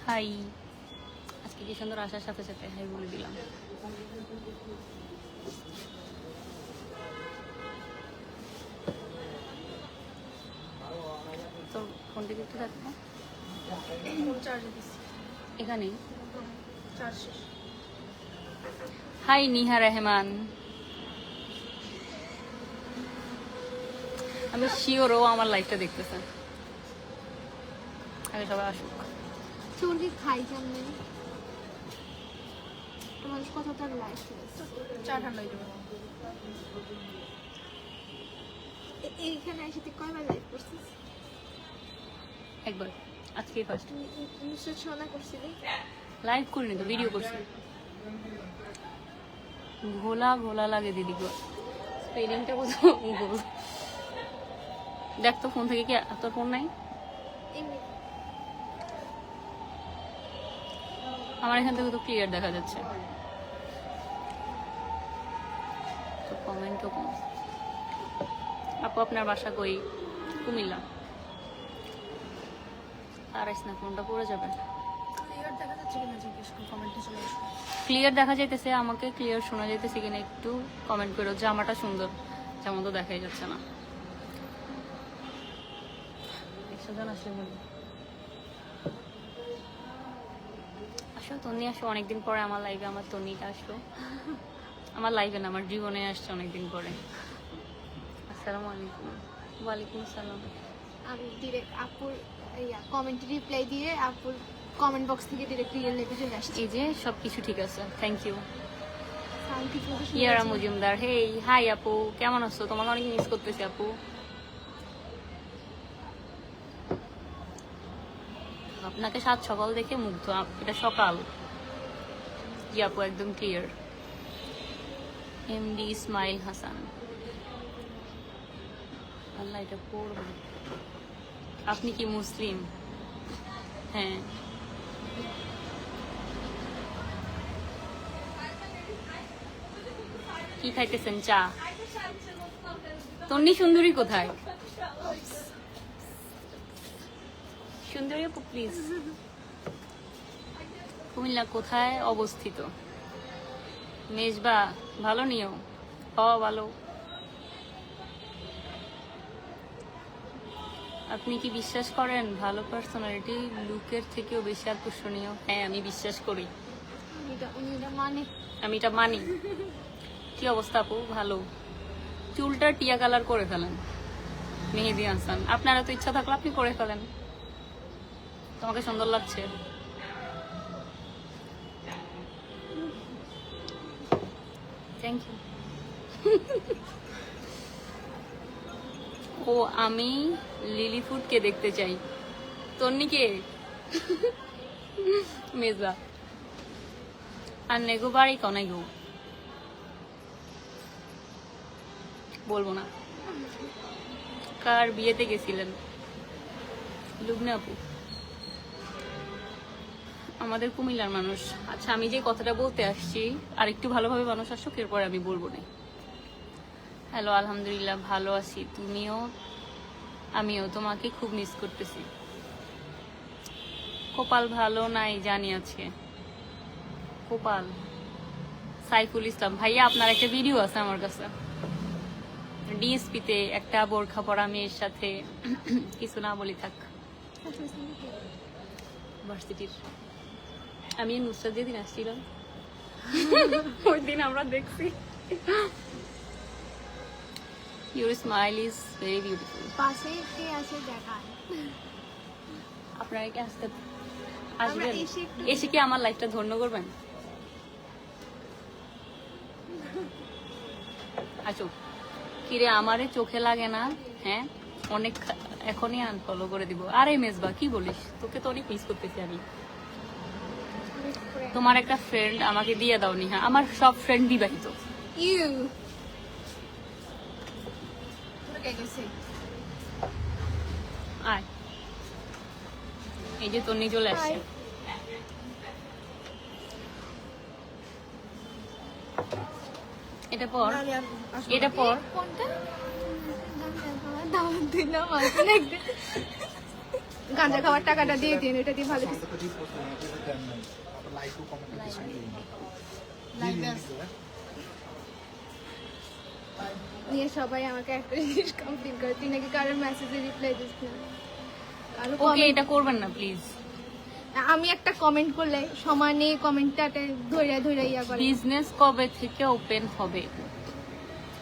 High, আজকে কি সুন্দর আসার সাথে সাথে হাই বলে দিলাম। তোর ফোনটা একটু দেখো এখানে। হাই নিহা রহমান, আমি শিওর ও আমার লাইফটা দেখতেছে। আগে সবাই আসুক। চুরি খাই কেমনে তোমার কথা তার লাইফ চা ঠান্ডা হয়ে যাবে। এইখানে এসে তুই কয়বার লাইভ করছিস? একবার, আজকে ফার্স্ট। নিশ্চয় শোনা করছিলি? লাইভ করিনি তো, ভিডিও করছি। ঘোলা ঘোলা লাগে দিদি গো, স্পেলিংটা কোথাও ভুল। দেখ তো ফোন থেকে কি তোর ফোন নাই? আমার এখান থেকে তো ক্লিয়ার দেখা যাচ্ছে। তো কমেন্টও কম। আপু আপনার বাসা কই? কুমিল্লা। আর আইস না, ফোনটা পড়ে যাবে। ক্লিয়ার দেখা যাইতেছে, আমাকে ক্লিয়ার শোনা যাইতেছে কিনা একটু কমেন্ট করো। জামাটা সুন্দর, যেমন তো দেখাই যাচ্ছে না। 100 জন আসলে বলি আসো, তন্নি আসো। অনেকদিন পরে আমার লাইভে আমার তন্নিটা আসলো। আমার লাইভে না, আমার জীবনে আসছে অনেকদিন পরে। আসসালামু আলাইকুম। ওয়ালাইকুম আসসালাম। আমি ডিরেক্ট আপুর কমেন্টে রিপ্লাই দিয়ে আপুর কমেন্ট বক্স থেকে ডিরেক্ট রিয়েল লাইভে চলে আসছি। এই যে সব কিছু ঠিক আছে, থ্যাংক ইউ। সাউন্ড ঠিক মতো শুনতে ইয়ারা পাচ্ছি? মজুমদার, হেই হাই আপু, কেমন আছো? তোমাকে অনেক মিস করতেছি আপু। আপনাকে সাত সকাল দেখে মুগ্ধ। এটা সকাল। জি আপু, একদম ক্লিয়ার। এমডি ইসমাইল হাসান। আল্লাহ, এটা পড়বে। আপনি কি মুসলিম? হ্যাঁ। কি খাইতেছেন? চা। তন্নি সুন্দরী কোথায়? সুন্দরী আপু প্লিজ। কুমিল্লা কোথায় অবস্থিত? মেজবা, ভালো নিও। ভালো। আপনি কি বিশ্বাস করেন ভালো পার্সোনালিটি লুকের থেকেও বেশি আকর্ষণীয়? হ্যাঁ, আমি বিশ্বাস করি। আমি এটা মানি। কি অবস্থা আপু? ভালো। চুলটা টিয়া কালার করে ফেলেন। মেহেদি হাসান, আপনারা তো ইচ্ছা থাকলে আপনি করে ফেলেন, তোমাকে সুন্দর লাগছে। Thank you. ও আমি লিলিফুডকে দেখতে চাই। তন্নিকে? মেজবা আর নেগো বাড়ি কনেগো বলবো না। কার বিয়েতে গেছিলেন? লুবনা আপু, আমাদের কুমিল্লার মানুষ। আচ্ছা, আমি যে কথাটা বলতে আসছি আর একটু ভালোভাবে মানুষ আসুক, এরপরে আমি বলবো না। হ্যালো, আলহামদুলিল্লাহ ভালো আছি। তুমিও? আমিও তোমাকে খুব মিস করতেছি। কপাল ভালো নাই জানি আজকে। কপাল। সাইফুল ইসলাম ভাইয়া, আপনার একটা ভিডিও আছে আমার কাছে, ডিএসপিতে একটা বোরখা পরা মেয়ের সাথে। কিছু না বলি থাক। ভার্সিটির আমি নুসরাত যেদিন আসছিলাম ওই দিন আমরা দেখছি। Your smile is very beautiful. পাশে কে আছে দেখান। আপনারা কি আসতে আসবেন? এসে এসে কি আমার লাইফটা ধন্য করবেন? আসো। কিরে, আমারে চোখে লাগে না? হ্যাঁ, অনেক এখনই আনফলো করে দিব। আরে মেজবা, কি বলিস? তোকে তো অনেক মিস করতেছি আমি। তোমার একটা ফ্রেন্ড আমাকে দিয়ে দাও নিহা। আমার সব ফ্রেন্ড বিবাহিত। ইউ আয়, এই যে তন্নি চলে আসছে। এটা পর, এটা পর। কোনটা? দাওয়াত দিলাম আসলে একদিন। গাঁজা খাওয়ার টাকাটা দিয়ে দিন, এটা দিয়ে ভালো কিছু নিয়ে সবাই আমাকে একটা জিনিস কমপ্লেন করে, তুই নাকি কারোর মেসেজে রিপ্লাই দিস না। ওকে, এটা করবেন না প্লিজ। আমি একটা কমেন্ট করলে সমানে কমেন্টটাতে ধইরা ধইরা ইয়া করে। বিজনেস কবে থেকে ওপেন হবে?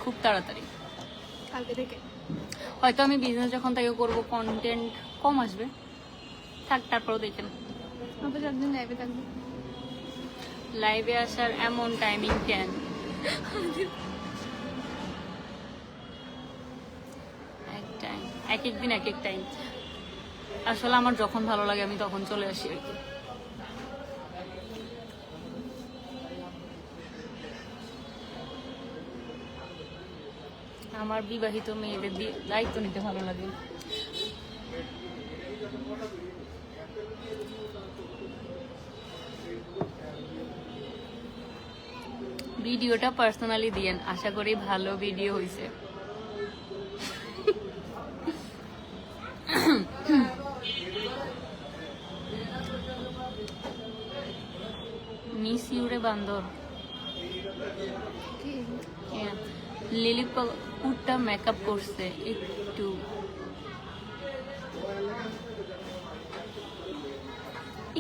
খুব তাড়াতাড়ি, কালকে থেকে। হয়তো আমি বিজনেস যখন থেকে করব কন্টেন্ট কম আসবে, থাক, তারপরও দেখেন। আমরা যতদিন লাইভে থাকবো। লাইভে আসার এমন টাইমিং কেন? এক এক দিন এক এক টাইম। আসলে আমার যখন ভালো লাগে আমি তখন চলে আসি আর কি। আমার বিবাহিত মেয়েদের দায়িত্ব নিতে ভালো লাগে। ভিডিওটা পার্সোনালি দিয়েন, আশা করি ভালো ভিডিও হয়েছে। মিস ইউরে বান্দর। লিলিপুরটা মেকআপ করছে একটু,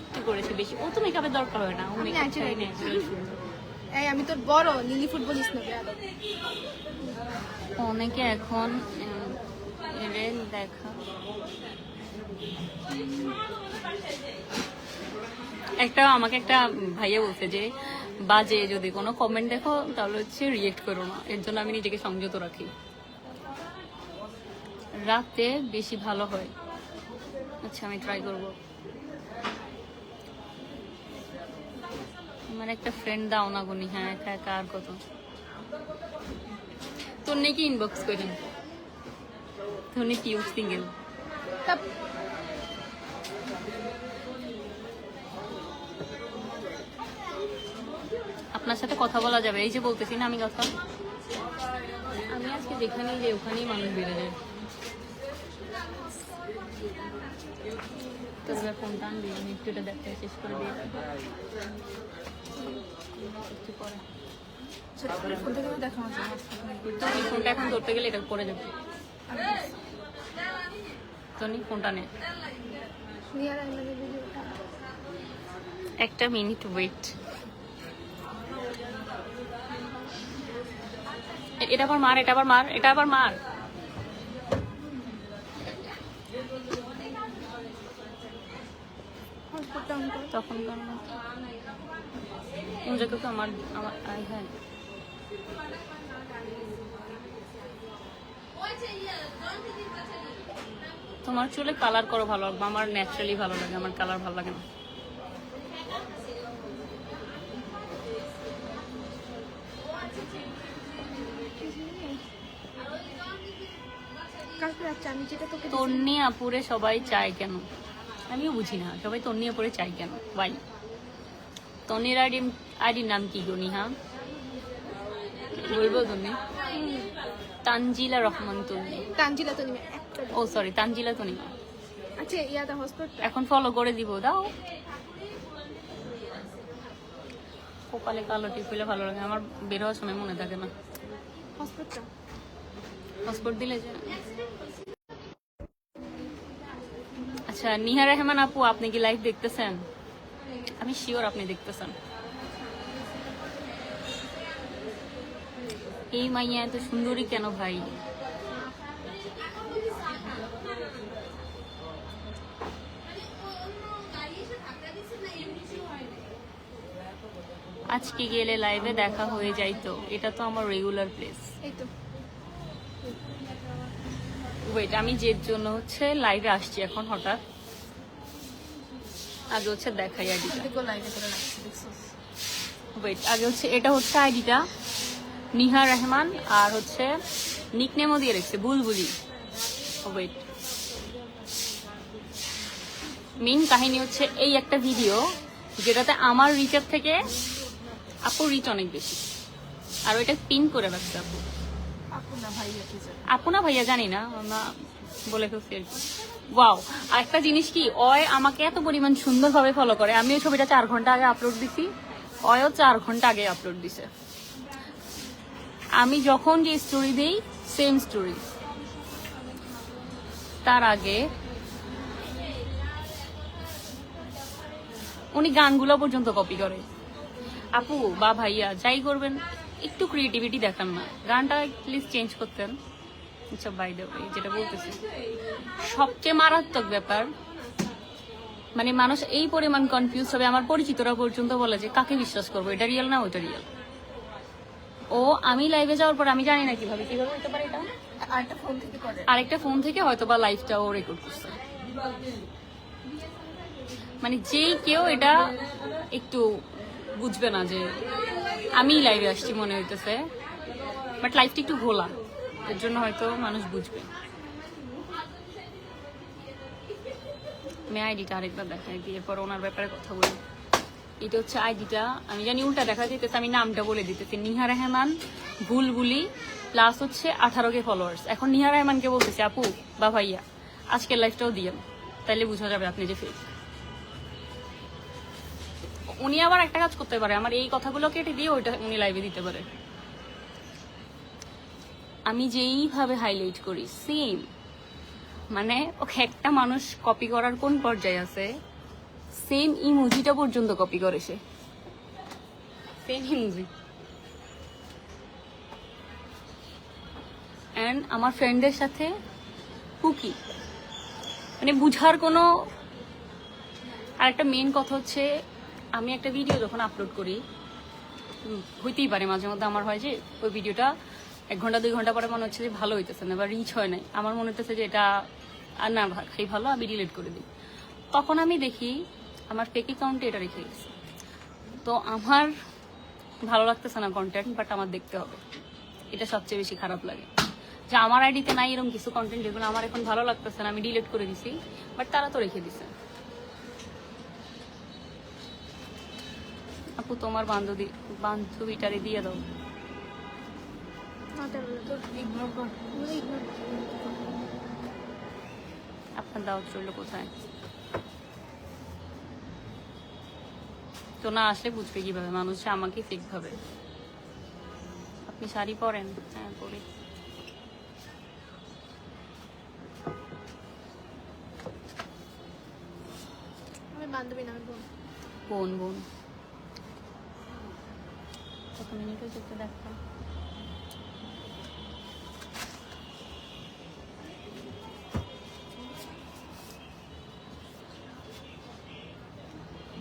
একটু করেছে, বেশি ও তো মেকআপের দরকার হয় না, ও ন্যাচারাল সুন্দর। এই আমি তোর বড় লিলি ফুটবলিস্ট না বেয়াদব। অনেকে এখন এরে দেখা আমাকে একটা ভাইয়া বলছে যে বাজে যদি কোনো কমেন্ট দেখো তাহলে হচ্ছে রিয়েক্ট করো না, এর জন্য আমি নিজেকে সংযত রাখি। রাতে বেশি ভালো হয়। আচ্ছা, আমি ট্রাই করবো। আমার একটা ফ্রেন্ড দাও না গুনি। হ্যাঁ, একা একা আর কত। তোর নাকি ইনবক্স করি, তোর নাকি পিউ সিঙ্গেল। আপনার সাথে কথা বলা যাবে, এই যে বলতেছি না আমি কথা। আমি আজকে যেখানেই যাই ওখানেই মানুষ বেড়ে যায়। তবে ফোনটা আনবি, আমি একটু এটা দেখতে শেষ করে দিয়ে ফোনটা এখন ধরতে গেলে এটা পড়ে যাবে। তনি ফোনটা নে, একটা মিনিট ওয়েট। এটা আবার মার, এটা আবার মার, এটা আবার মার। তখন তো আমার হ্যাঁ, তোমার চুলে কালার করো ভালো লাগবে, আমার ন্যাচারালি ভালো লাগে, আমার কালার ভালো লাগে না। তন্নি আপুরে সবাই চায় কেন? আমিও বুঝি না, সবাই তন্নি আপুরে চায় কেন? ভাই, তন্নির আইডির নাম কি গো? নিহা বলবো তুমি? তানজিলা রহমান তন্নি। তানজিলা তন্নি, ও সরি, তানজিলা তন্নি। আচ্ছা, ইয়াদা হসপিটাল এখন ফলো করে দিব, দাও। কপালে কালো টিপ হইলে ভালো লাগে, আমার বের হওয়ার সময় মনে থাকে না। হসপিটাল দিলে যে। আচ্ছা, নিহা রহমান আপু, আপনি কি লাইভ দেখতেছেন? আমি শিওর আপনি দেখতেছেন। এই মাইয়া এত সুন্দরী কেন ভাই? আজকে গেলে লাইভে দেখা হয়ে যাইতো, এটা তো আমার রেগুলার প্লেস। ওয়েট, আমি যে জন্য হচ্ছে লাইভে আসছি এখন হঠাৎ, আগে হচ্ছে দেখাই আইডিটা। ওয়েট, আগে হচ্ছে এটা হচ্ছে আইডিটা নিহা রহমান, আর হচ্ছে নিকনেমও দিয়ে রেখেছে বুলবুলি। ওয়েট, মেইন কাহিনী হচ্ছে এই একটা ভিডিও যেটাতে আমার রিচের থেকে আপুর রিচ অনেক বেশি, আর ওইটা পিন করে রাখছে আপু। আপু না ভাইয়া জানি না, বলে ফেলছি আর কি। ওয়াও, আর একটা জিনিস কি, অয় আমাকে এত পরিমাণ সুন্দরভাবে ফলো করে, আমি ওই ছবিটা 4 ঘন্টা আগে আপলোড দিছি, অয়ও 4 ঘন্টা আগে আপলোড দিছে। আমি যখন যে স্টোরি দিই সেম স্টোরি, তার আগে উনি গানগুলো পর্যন্ত কপি করে। আপু বা ভাইয়া যাই করবেন একটু ক্রিয়েটিভিটি দেখান না, গানটা প্লিজ চেঞ্জ করতেন। আচ্ছা বাই দ্য ওয়ে, যেটা বলতেছি সবচেয়ে মারাত্মক ব্যাপার, মানে মানুষ এই পরিমাণ কনফিউজ হবে, আমার পরিচিতরা পর্যন্ত বলে যে কাকে বিশ্বাস করবো, এটা রিয়েল না ওইটা রিয়েল। ও আমি লাইভে যাওয়ার পর আমি জানি না কিভাবে হতে পারে এটা, আরেকটা ফোন থেকে হয়তো বা লাইভটা ও রেকর্ড করছে। মানে যেই কেউ এটা একটু বুঝবে না যে আমি লাইভে আসছি মনে হইতেছে, বাট লাইভটা একটু ঘোলা, এর জন্য হয়তো মানুষ বুঝবে। আমি আইডিটা আরেকবার দেখাই দিই, এরপর ওনার ব্যাপারে কথা বলি। এটা হচ্ছে আইডিটা, আমি জানি উল্টা দেখা যেতেছে, আমি নামটা বলে দিতেছি, নিহা রহমান বুলবুলি প্লাস হচ্ছে 18K ফলোয়ার্স। এখন নিহা রহমানকে বলতেছি আপু বা ভাইয়া আজকের লাইভটাও দিয়েন, তাইলে বোঝা যাবে আপনি যে ফেক। উনি আবার একটা কাজ করতে পারে, আমার এই কথাগুলো কেটে দিয়ে ওইটা উনি লাইভে দিতে পারে। আমি যেইভাবে হাইলাইট করি সেম, মানে ওকে একটা মানুষ কপি করার কোন পর্যায়ে আছে, সেম ইমোজিটা পর্যন্ত কপি করে সে, সেম ইমোজি। অ্যান্ড আমার ফ্রেন্ডদের সাথে কুকি, মানে বুঝার কোনো। আর একটা মেন কথা হচ্ছে, আমি একটা ভিডিও যখন আপলোড করি, হইতেই পারে মাঝে মধ্যে আমার হয় যে ওই ভিডিওটা 1 ঘন্টা 2 ঘন্টা পরে মনে হচ্ছে যে ভালো হইতেছে না বা রিচ হয় নাই, আমার মনে হচ্ছে যে এটা আর না খাই ভালো, আমি ডিলিট করে দিই। তখন আমি দেখি আমার ফেক অ্যাকাউন্টে এটা রেখে গেছে। তো আমার ভালো লাগতেছে না কন্টেন্ট, বাট আমার দেখতে হবে, এটা সবচেয়ে বেশি খারাপ লাগে যে আমার আইডিতে নাই এরকম কিছু কন্টেন্ট যেগুলো আমার এখন ভালো লাগতেছে না, আমি ডিলিট করে দিছি, বাট তারা তো রেখে দিছে। আপু তোমার বান্ধবীটারে দিয়ে দাও। আপনার দাওয়াত রইল কোথায়? তো না আসলে বুঝবে কিভাবে মানুষ যে আমাকে ফেক ভাবে। আপনি শাড়ি পরেন? হ্যাঁ পরি। বান্ধবী না, বোন। বোন কত মিনিট হয়েছে দেখো।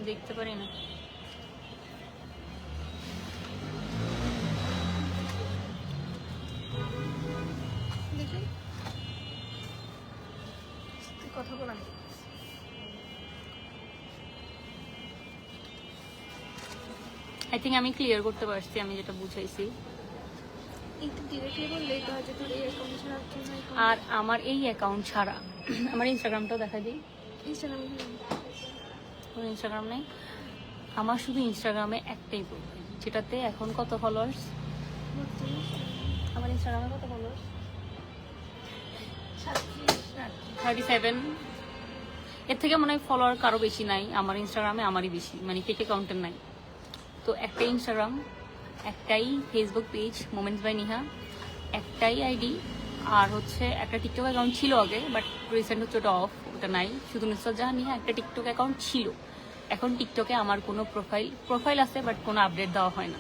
দেখতে পারি না। কথা বলা আই থিঙ্ক আমি ক্লিয়ার করতে পারছি আমি যেটা বুঝাইছি। আর আমার এই অ্যাকাউন্ট ছাড়া আমার ইনস্টাগ্রামটাও দেখা দিই। ইনস্টাগ্রাম নেই আমার, শুধু ইনস্টাগ্রামে একটাই প্রোফাইল, যেটাতে এখন কত ফলোয়ার্স? আমার ইনস্টাগ্রামে কত ফলোয়ার্স? 37। এর থেকে মনে হয় ফলোয়ার কারো বেশি নাই আমার ইনস্টাগ্রামে, আমারই বেশি, মানে ফেক অ্যাকাউন্টের নাই। তো একটাই ইনস্টাগ্রাম, একটাই Facebook page moments by Niha, একটাই আইডি, আর হচ্ছে একটা টিকটক অ্যাকাউন্ট ছিল আগে, বাট রিসেন্ট হচ্ছে ওটা অফ, ওটা নাই। শুধু নুসরাত জাহান নিহা একটা টিকটক অ্যাকাউন্ট ছিল, এখন টিকটকে আমার কোনো প্রোফাইল আছে বাট কোনো আপডেট দেওয়া হয় না।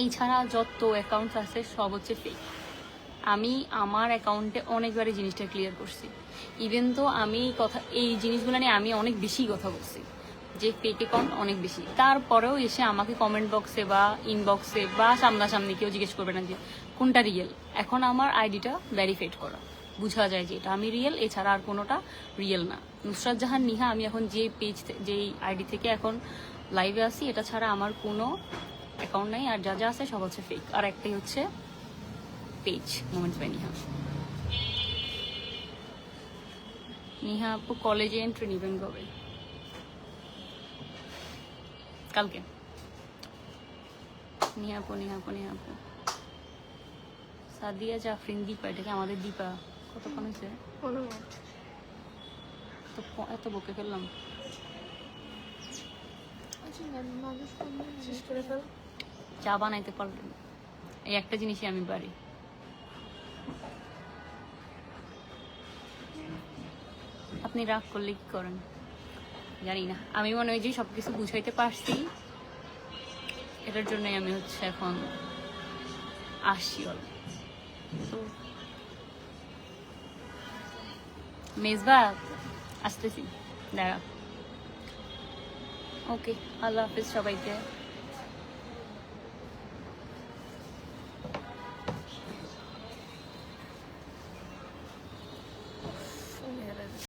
এই ছাড়া যত অ্যাকাউন্টস আছে সব হচ্ছে ফেক। আমি আমার অ্যাকাউন্টে অনেকবারই জিনিসটা ক্লিয়ার করছি, ইভেন তো আমি এই জিনিসগুলো নিয়ে আমি অনেক বেশি কথা বলছি যে ফেক অ্যাকাউন্ট অনেক বেশি। তারপরেও এসে আমাকে কমেন্ট বক্সে বা ইনবক্সে বা সামনাসামনি কেউ জিজ্ঞেস করবে না যে কোনটা রিয়েল। এখন আমার আইডিটা ভেরিফাইড করা, বোঝা যায় যে এটা আমি রিয়েল, এছাড়া আর কোনোটা রিয়েল না। নুসরাত জাহান নিহা আমি এখন যেই আইডি থেকে এখন লাইভে আসি, এটা ছাড়া আমার কোনো অ্যাকাউন্ট নাই, আর যা যা আছে সব হচ্ছে ফেক। আর একটাই হচ্ছে page moments by Niha. Niha আপু কলেজে এন্ট্রি নেবেন কবে? কালকে। নিহা আপু সাদিয়া জাফরিন দীপা, এটা কি আমাদের দীপা? কতক্ষণ হয়েছে? 15 মিনিট। এত বকে ফেললাম। আচ্ছা মানুষ শেষ করে ফেল। চা বানাইতে পারলাম না। এই একটা জিনিসই আমি পারি। আপনি রাগ করলে কি করেন জানি না, আমি মনে হয় যে সবকিছু বুঝাইতে পারছি, এটার জন্যই আমি হচ্ছে এখন আসছি অল্প। তো মেজবা আসতেছি, দাঁড়া। ওকে, আল্লাহ হাফিজ সবাইকে।